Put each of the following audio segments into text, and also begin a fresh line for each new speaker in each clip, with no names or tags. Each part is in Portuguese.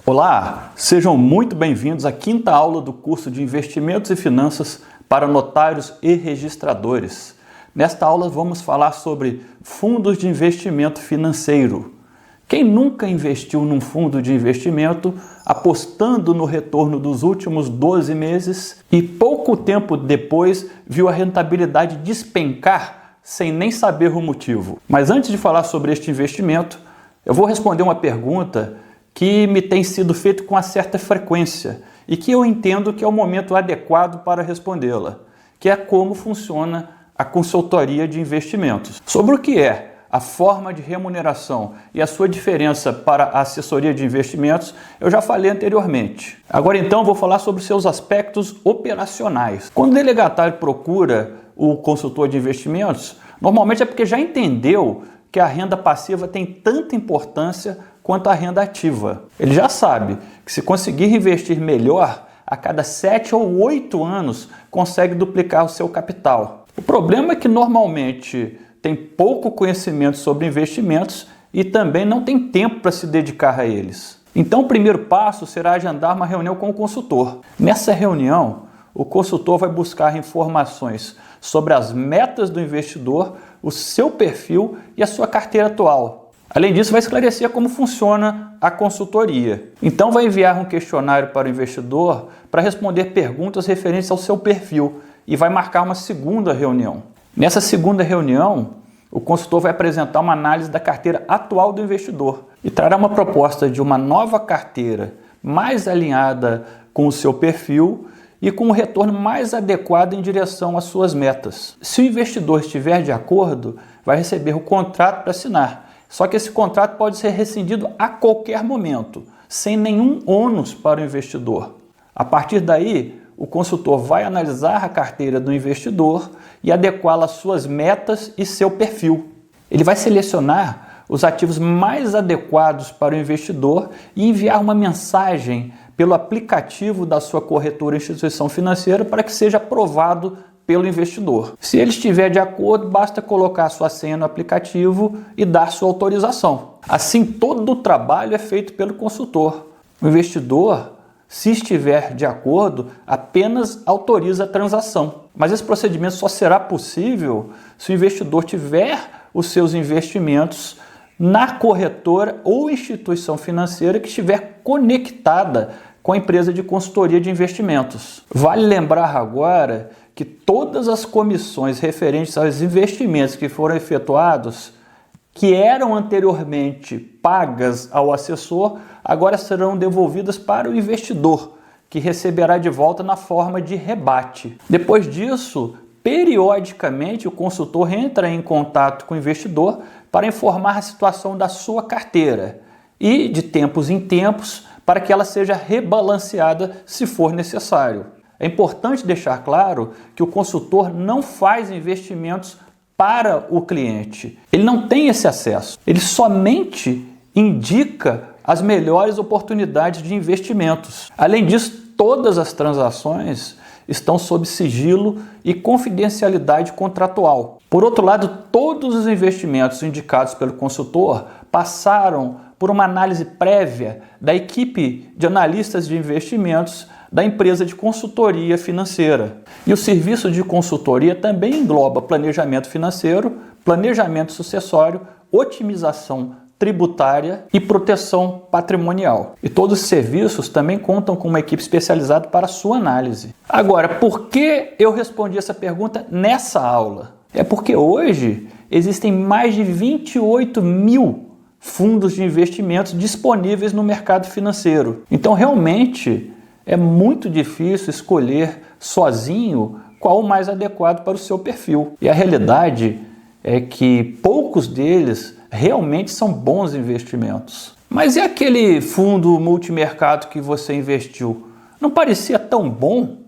Olá, sejam muito bem-vindos à quinta aula do curso de Investimentos e Finanças para Notários e Registradores. Nesta aula vamos falar sobre fundos de investimento financeiro. Quem nunca investiu num fundo de investimento apostando no retorno dos últimos 12 meses e pouco tempo depois viu a rentabilidade despencar sem nem saber o motivo? Mas antes de falar sobre este investimento, eu vou responder uma pergunta que me tem sido feito com uma certa frequência e que eu entendo que é o momento adequado para respondê-la, que é como funciona a consultoria de investimentos. Sobre o que é a forma de remuneração e a sua diferença para a assessoria de investimentos, eu já falei anteriormente. Agora então vou falar sobre seus aspectos operacionais. Quando o delegatário procura o consultor de investimentos, normalmente é porque já entendeu que a renda passiva tem tanta importância quanto a renda ativa. Ele já sabe que se conseguir investir melhor, a cada 7 ou 8 anos consegue duplicar o seu capital. O problema é que normalmente tem pouco conhecimento sobre investimentos e também não tem tempo para se dedicar a eles. Então o primeiro passo será agendar uma reunião com o consultor. Nessa reunião, o consultor vai buscar informações sobre as metas do investidor, o seu perfil e a sua carteira atual. Além disso, vai esclarecer como funciona a consultoria. Então vai enviar um questionário para o investidor para responder perguntas referentes ao seu perfil e vai marcar uma segunda reunião. Nessa segunda reunião, o consultor vai apresentar uma análise da carteira atual do investidor e trará uma proposta de uma nova carteira mais alinhada com o seu perfil e com um retorno mais adequado em direção às suas metas. Se o investidor estiver de acordo, vai receber o contrato para assinar. Só que esse contrato pode ser rescindido a qualquer momento, sem nenhum ônus para o investidor. A partir daí, o consultor vai analisar a carteira do investidor e adequá-la às suas metas e seu perfil. Ele vai selecionar os ativos mais adequados para o investidor e enviar uma mensagem pelo aplicativo da sua corretora ou instituição financeira para que seja aprovado pelo investidor. Se ele estiver de acordo, basta colocar sua senha no aplicativo e dar sua autorização. Assim, todo o trabalho é feito pelo consultor. O investidor, se estiver de acordo, apenas autoriza a transação. Mas esse procedimento só será possível se o investidor tiver os seus investimentos na corretora ou instituição financeira que estiver conectada com a empresa de consultoria de investimentos. Vale lembrar agora que todas as comissões referentes aos investimentos que foram efetuados, que eram anteriormente pagas ao assessor, agora serão devolvidas para o investidor, que receberá de volta na forma de rebate. Depois disso, periodicamente o consultor entra em contato com o investidor para informar a situação da sua carteira e, de tempos em tempos, para que ela seja rebalanceada se for necessário. É importante deixar claro que o consultor não faz investimentos para o cliente. Ele não tem esse acesso. Ele somente indica as melhores oportunidades de investimentos. Além disso, todas as transações estão sob sigilo e confidencialidade contratual. Por outro lado, todos os investimentos indicados pelo consultor passaram por uma análise prévia da equipe de analistas de investimentos da empresa de consultoria financeira. E o serviço de consultoria também engloba planejamento financeiro, planejamento sucessório, otimização tributária e proteção patrimonial. E todos os serviços também contam com uma equipe especializada para a sua análise. Agora, por que eu respondi essa pergunta nessa aula? É porque hoje existem mais de 28 mil fundos de investimentos disponíveis no mercado financeiro. Então, realmente, é muito difícil escolher sozinho qual o mais adequado para o seu perfil. E a realidade é que poucos deles realmente são bons investimentos. Mas e aquele fundo multimercado que você investiu? Não parecia tão bom?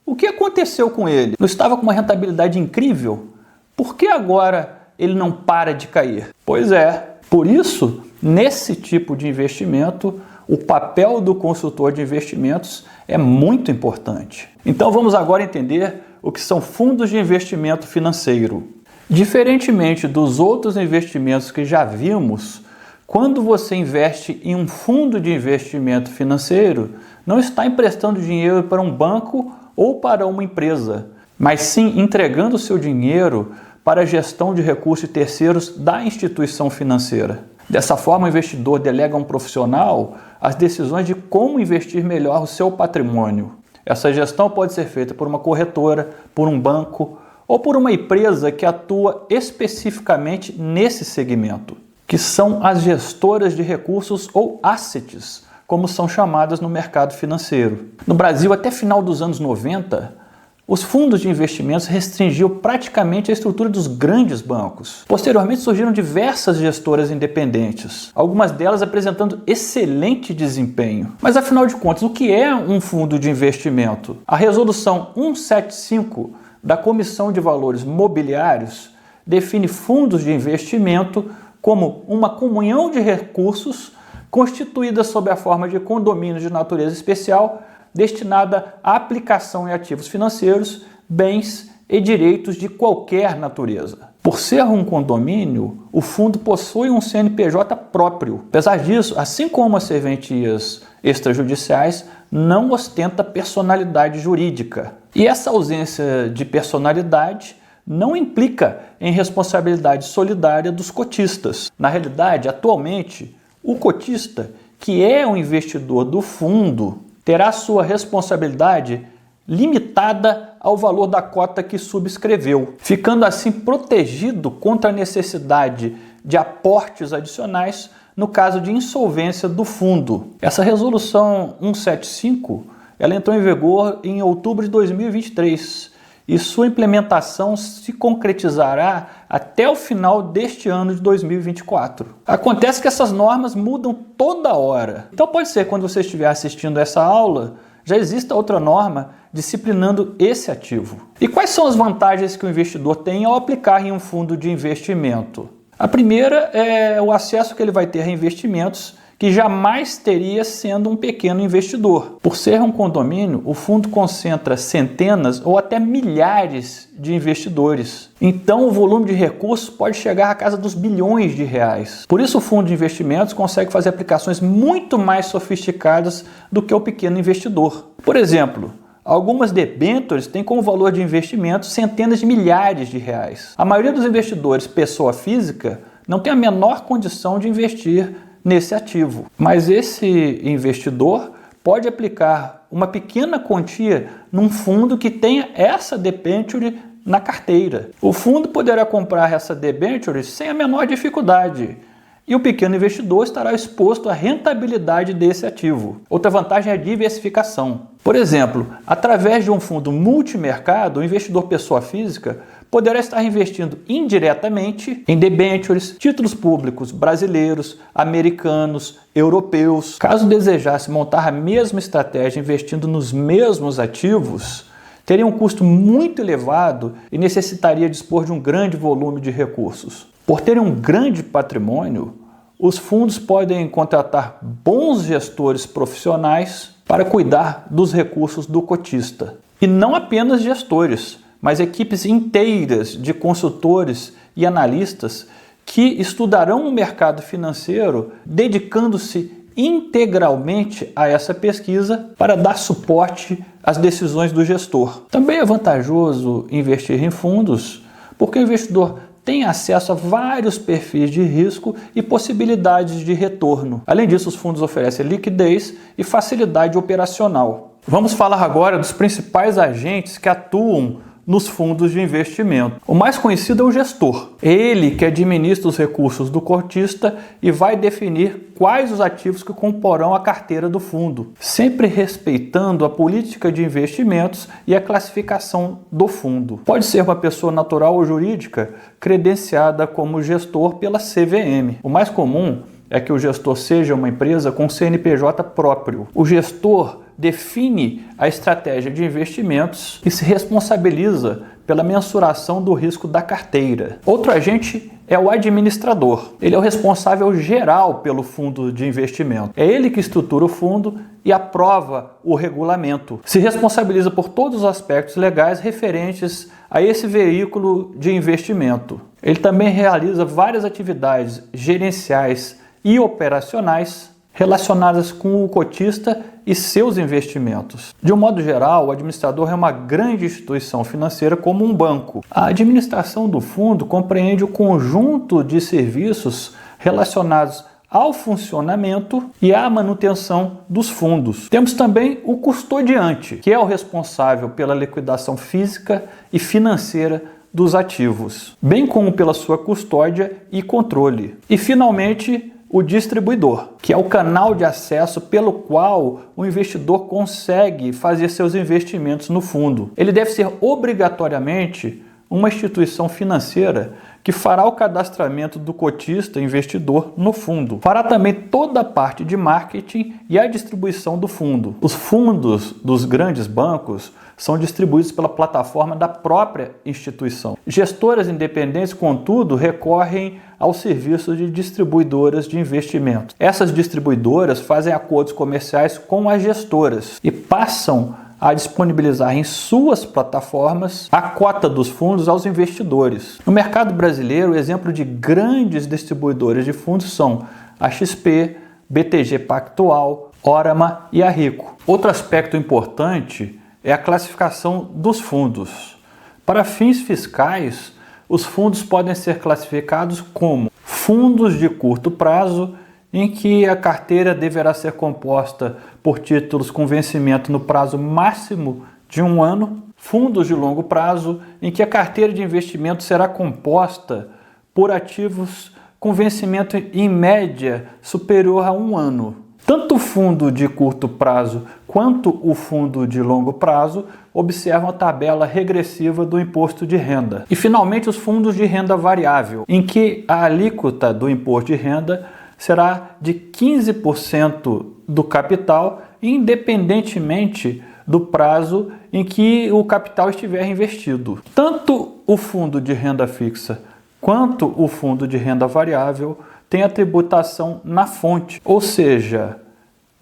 O que aconteceu com ele? Não estava com uma rentabilidade incrível? Por que agora ele não para de cair? Pois é, por isso, nesse tipo de investimento, o papel do consultor de investimentos é muito importante. Então vamos agora entender o que são fundos de investimento financeiro. Diferentemente dos outros investimentos que já vimos, Quando você investe em um fundo de investimento financeiro, não está emprestando dinheiro para um banco ou para uma empresa, mas sim entregando seu dinheiro para a gestão de recursos de terceiros da instituição financeira. Dessa forma, o investidor delega a um profissional as decisões de como investir melhor o seu patrimônio. Essa gestão pode ser feita por uma corretora, por um banco ou por uma empresa que atua especificamente nesse segmento, que são as gestoras de recursos ou assets, como são chamadas no mercado financeiro. No Brasil, até final dos anos 90, os fundos de investimentos restringiam praticamente a estrutura dos grandes bancos. Posteriormente surgiram diversas gestoras independentes, algumas delas apresentando excelente desempenho. Mas afinal de contas, o que é um fundo de investimento? A resolução 175 da Comissão de Valores Mobiliários define fundos de investimento como uma comunhão de recursos constituída sob a forma de condomínios de natureza especial destinada à aplicação em ativos financeiros, bens e direitos de qualquer natureza. Por ser um condomínio, o fundo possui um CNPJ próprio. Apesar disso, assim como as serventias extrajudiciais, não ostenta personalidade jurídica. E essa ausência de personalidade não implica em responsabilidade solidária dos cotistas. Na realidade, atualmente, o cotista, que é o investidor do fundo, terá sua responsabilidade limitada ao valor da cota que subscreveu, ficando assim protegido contra a necessidade de aportes adicionais no caso de insolvência do fundo. Essa resolução 175, ela entrou em vigor em outubro de 2023 e sua implementação se concretizará até o final deste ano de 2024. Acontece que essas normas mudam toda hora. Então pode ser, quando você estiver assistindo essa aula, já exista outra norma disciplinando esse ativo. E quais são as vantagens que o investidor tem ao aplicar em um fundo de investimento? A primeira é o acesso que ele vai ter a investimentos que jamais teria sendo um pequeno investidor. Por ser um condomínio, o fundo concentra centenas ou até milhares de investidores. Então, o volume de recursos pode chegar à casa dos bilhões de reais. Por isso, o fundo de investimentos consegue fazer aplicações muito mais sofisticadas do que o pequeno investidor. Por exemplo, algumas debêntures têm como valor de investimento centenas de milhares de reais. A maioria dos investidores, pessoa física, não tem a menor condição de investir nesse ativo. Mas esse investidor pode aplicar uma pequena quantia num fundo que tenha essa debênture na carteira. O fundo poderá comprar essa debênture sem a menor dificuldade e o pequeno investidor estará exposto à rentabilidade desse ativo. Outra vantagem é a diversificação. Por exemplo, através de um fundo multimercado, o investidor pessoa física poderá estar investindo indiretamente em debêntures, títulos públicos brasileiros, americanos, europeus. Caso desejasse montar a mesma estratégia investindo nos mesmos ativos, teria um custo muito elevado e necessitaria dispor de um grande volume de recursos. Por terem um grande patrimônio, os fundos podem contratar bons gestores profissionais para cuidar dos recursos do cotista. E não apenas gestores, mas equipes inteiras de consultores e analistas que estudarão o mercado financeiro, dedicando-se integralmente a essa pesquisa para dar suporte às decisões do gestor. Também é vantajoso investir em fundos, porque o investidor tem acesso a vários perfis de risco e possibilidades de retorno. Além disso, os fundos oferecem liquidez e facilidade operacional. Vamos falar agora dos principais agentes que atuam nos fundos de investimento. O mais conhecido é o gestor. É ele que administra os recursos do cotista e vai definir quais os ativos que comporão a carteira do fundo, sempre respeitando a política de investimentos e a classificação do fundo. Pode ser uma pessoa natural ou jurídica credenciada como gestor pela CVM. O mais comum é que o gestor seja uma empresa com CNPJ próprio. O gestor define a estratégia de investimentos e se responsabiliza pela mensuração do risco da carteira. Outro agente é o administrador. Ele é o responsável geral pelo fundo de investimento. É ele que estrutura o fundo e aprova o regulamento. Se responsabiliza por todos os aspectos legais referentes a esse veículo de investimento. Ele também realiza várias atividades gerenciais e operacionais relacionadas com o cotista e seus investimentos. De um modo geral, o administrador é uma grande instituição financeira como um banco. A administração do fundo compreende o conjunto de serviços relacionados ao funcionamento e à manutenção dos fundos. Temos também o custodiante, que é o responsável pela liquidação física e financeira dos ativos, bem como pela sua custódia e controle. E, finalmente, o distribuidor, que é o canal de acesso pelo qual o investidor consegue fazer seus investimentos no fundo. Ele deve ser obrigatoriamente uma instituição financeira que fará o cadastramento do cotista investidor no fundo. Fará também toda a parte de marketing e a distribuição do fundo. Os fundos dos grandes bancos são distribuídos pela plataforma da própria instituição. Gestoras independentes, contudo, recorrem aos serviços de distribuidoras de investimento. Essas distribuidoras fazem acordos comerciais com as gestoras e passam a disponibilizar em suas plataformas a cota dos fundos aos investidores. No mercado brasileiro, o exemplo de grandes distribuidores de fundos são a XP, BTG Pactual, Orama e a Rico. Outro aspecto importante é a classificação dos fundos. Para fins fiscais, os fundos podem ser classificados como fundos de curto prazo, em que a carteira deverá ser composta por títulos com vencimento no prazo máximo de 1 ano, fundos de longo prazo, em que a carteira de investimento será composta por ativos com vencimento em média superior a 1 ano. Tanto o fundo de curto prazo quanto o fundo de longo prazo observam a tabela regressiva do imposto de renda. E, finalmente, os fundos de renda variável, em que a alíquota do imposto de renda será de 15% do capital, independentemente do prazo em que o capital estiver investido. Tanto o fundo de renda fixa quanto o fundo de renda variável têm a tributação na fonte, ou seja,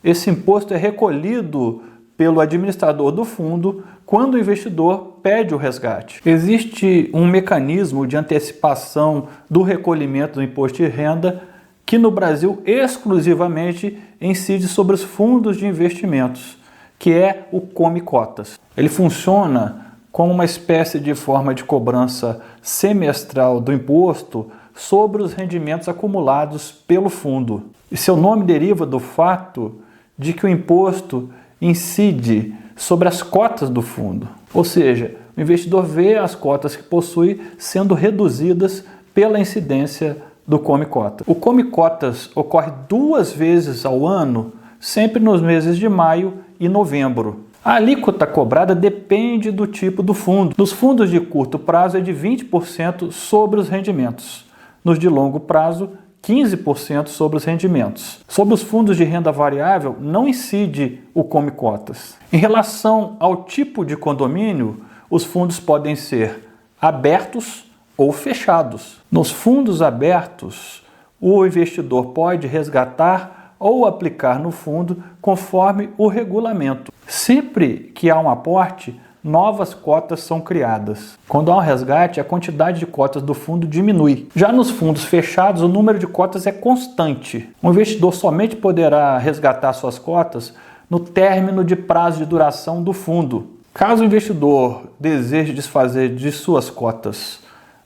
esse imposto é recolhido pelo administrador do fundo quando o investidor pede o resgate. Existe um mecanismo de antecipação do recolhimento do imposto de renda que no Brasil exclusivamente incide sobre os fundos de investimentos, que é o Come Cotas. Ele funciona como uma espécie de forma de cobrança semestral do imposto sobre os rendimentos acumulados pelo fundo. E seu nome deriva do fato de que o imposto incide sobre as cotas do fundo. Ou seja, o investidor vê as cotas que possui sendo reduzidas pela incidência do Come Cotas. O Come Cotas ocorre 2 vezes ao ano, sempre nos meses de maio e novembro. A alíquota cobrada depende do tipo do fundo. Nos fundos de curto prazo é de 20% sobre os rendimentos. Nos de longo prazo, 15% sobre os rendimentos. Sobre os fundos de renda variável, não incide o Come Cotas. Em relação ao tipo de condomínio, os fundos podem ser abertos ou fechados. Nos fundos abertos, o investidor pode resgatar ou aplicar no fundo conforme o regulamento. Sempre que há um aporte, novas cotas são criadas. Quando há um resgate, a quantidade de cotas do fundo diminui. Já nos fundos fechados, o número de cotas é constante. O investidor somente poderá resgatar suas cotas no término de prazo de duração do fundo. Caso o investidor deseje desfazer de suas cotas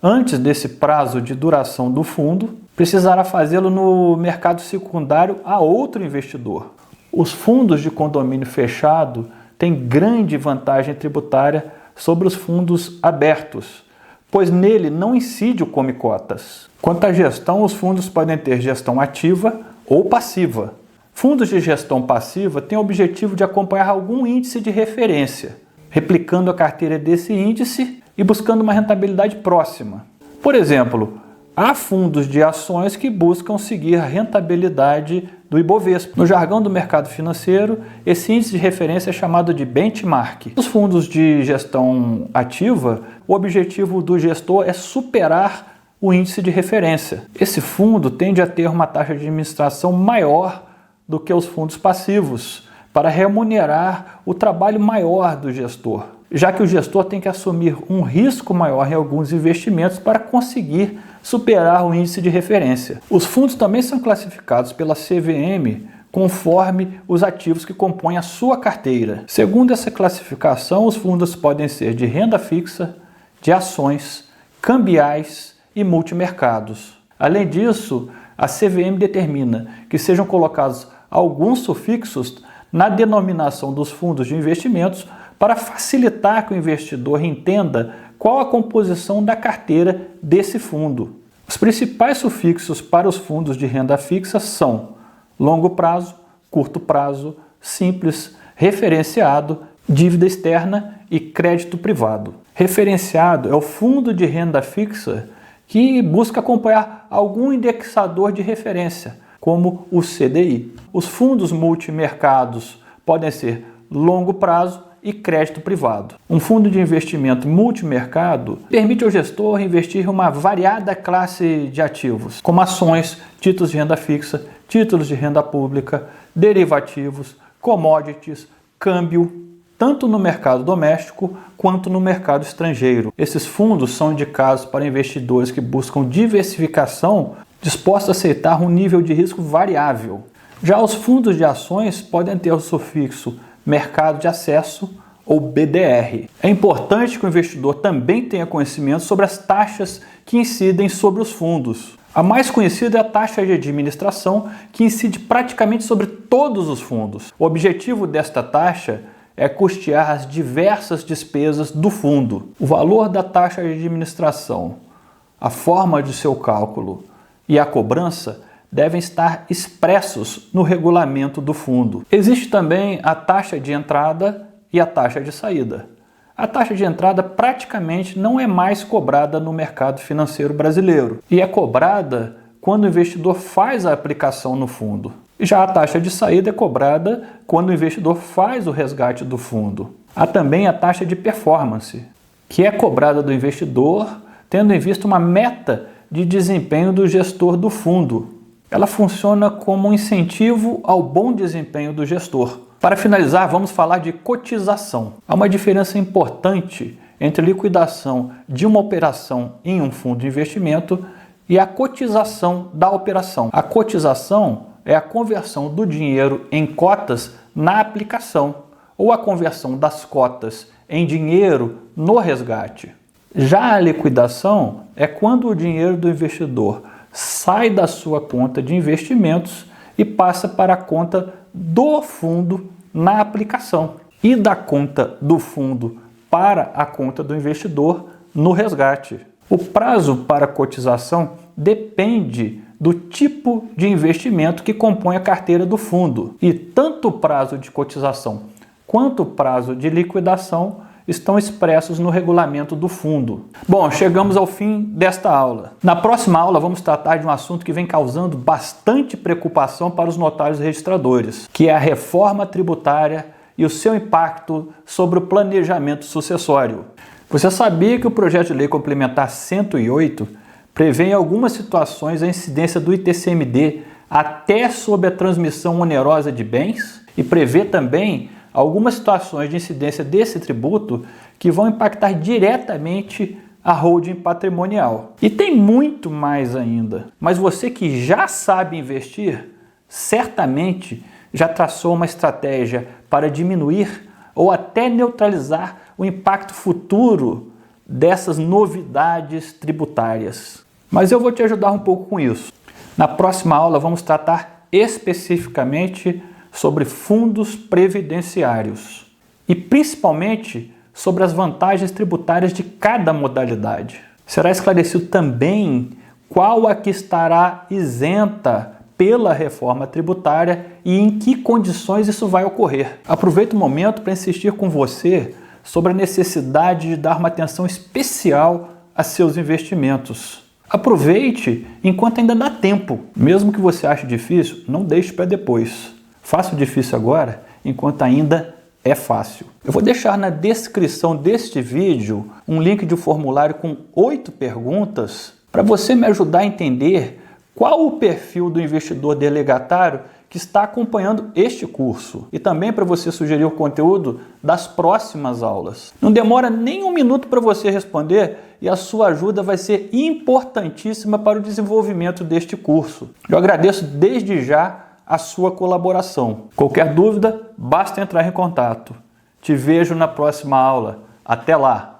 antes desse prazo de duração do fundo, precisará fazê-lo no mercado secundário a outro investidor. Os fundos de condomínio fechado têm grande vantagem tributária sobre os fundos abertos, pois nele não incide o Come Cotas. Quanto à gestão, os fundos podem ter gestão ativa ou passiva. Fundos de gestão passiva têm o objetivo de acompanhar algum índice de referência, replicando a carteira desse índice e buscando uma rentabilidade próxima. Por exemplo, há fundos de ações que buscam seguir a rentabilidade do Ibovespa. No jargão do mercado financeiro, esse índice de referência é chamado de benchmark. Nos fundos de gestão ativa, o objetivo do gestor é superar o índice de referência. Esse fundo tende a ter uma taxa de administração maior do que os fundos passivos, para remunerar o trabalho maior do gestor. já que o gestor tem que assumir um risco maior em alguns investimentos para conseguir superar o índice de referência. Os fundos também são classificados pela CVM conforme os ativos que compõem a sua carteira. Segundo essa classificação, os fundos podem ser de renda fixa, de ações, cambiais e multimercados. Além disso, a CVM determina que sejam colocados alguns sufixos na denominação dos fundos de investimentos para facilitar que o investidor entenda qual a composição da carteira desse fundo. Os principais sufixos para os fundos de renda fixa são longo prazo, curto prazo, simples, referenciado, dívida externa e crédito privado. Referenciado é o fundo de renda fixa que busca acompanhar algum indexador de referência, como o CDI. Os fundos multimercados podem ser longo prazo e crédito privado. Um fundo de investimento multimercado permite ao gestor investir em uma variada classe de ativos, como ações, títulos de renda fixa, títulos de renda pública, derivativos, commodities, câmbio, tanto no mercado doméstico quanto no mercado estrangeiro. Esses fundos são indicados para investidores que buscam diversificação, dispostos a aceitar um nível de risco variável. Já os fundos de ações podem ter o sufixo mercado de acesso ou BDR. É importante que o investidor também tenha conhecimento sobre as taxas que incidem sobre os fundos. A mais conhecida é a taxa de administração, que incide praticamente sobre todos os fundos. O objetivo desta taxa é custear as diversas despesas do fundo. O valor da taxa de administração, a forma de seu cálculo e a cobrança devem estar expressos no regulamento do fundo. Existe também a taxa de entrada e a taxa de saída. A taxa de entrada praticamente não é mais cobrada no mercado financeiro brasileiro e é cobrada quando o investidor faz a aplicação no fundo. Já a taxa de saída é cobrada quando o investidor faz o resgate do fundo. Há também a taxa de performance, que é cobrada do investidor tendo em vista uma meta de desempenho do gestor do fundo. Ela funciona como um incentivo ao bom desempenho do gestor. Para finalizar, vamos falar de cotização. Há uma diferença importante entre liquidação de uma operação em um fundo de investimento e a cotização da operação. A cotização é a conversão do dinheiro em cotas na aplicação ou a conversão das cotas em dinheiro no resgate. Já a liquidação é quando o dinheiro do investidor sai da sua conta de investimentos e passa para a conta do fundo na aplicação e da conta do fundo para a conta do investidor no resgate. O prazo para cotização depende do tipo de investimento que compõe a carteira do fundo e tanto o prazo de cotização quanto o prazo de liquidação estão expressos no regulamento do fundo. Bom, chegamos ao fim desta aula. Na próxima aula vamos tratar de um assunto que vem causando bastante preocupação para os notários registradores, que é a reforma tributária e o seu impacto sobre o planejamento sucessório. Você sabia que o projeto de lei complementar 108 prevê em algumas situações a incidência do ITCMD até sobre a transmissão onerosa de bens e prevê também algumas situações de incidência desse tributo que vão impactar diretamente a holding patrimonial. E tem muito mais ainda. Mas você que já sabe investir, certamente já traçou uma estratégia para diminuir ou até neutralizar o impacto futuro dessas novidades tributárias. Mas eu vou te ajudar um pouco com isso. Na próxima aula vamos tratar especificamente sobre fundos previdenciários e principalmente sobre as vantagens tributárias de cada modalidade. Será esclarecido também qual a que estará isenta pela reforma tributária e em que condições isso vai ocorrer. Aproveito o momento para insistir com você sobre a necessidade de dar uma atenção especial a seus investimentos. Aproveite enquanto ainda dá tempo. Mesmo que você ache difícil, não deixe para depois. Faça o difícil agora, enquanto ainda é fácil. Eu vou deixar na descrição deste vídeo um link de um formulário com 8 perguntas para você me ajudar a entender qual o perfil do investidor delegatário que está acompanhando este curso e também para você sugerir o conteúdo das próximas aulas. Não demora nem um minuto para você responder e a sua ajuda vai ser importantíssima para o desenvolvimento deste curso. Eu agradeço desde já a sua colaboração. Qualquer dúvida, basta entrar em contato. Te vejo na próxima aula. Até lá!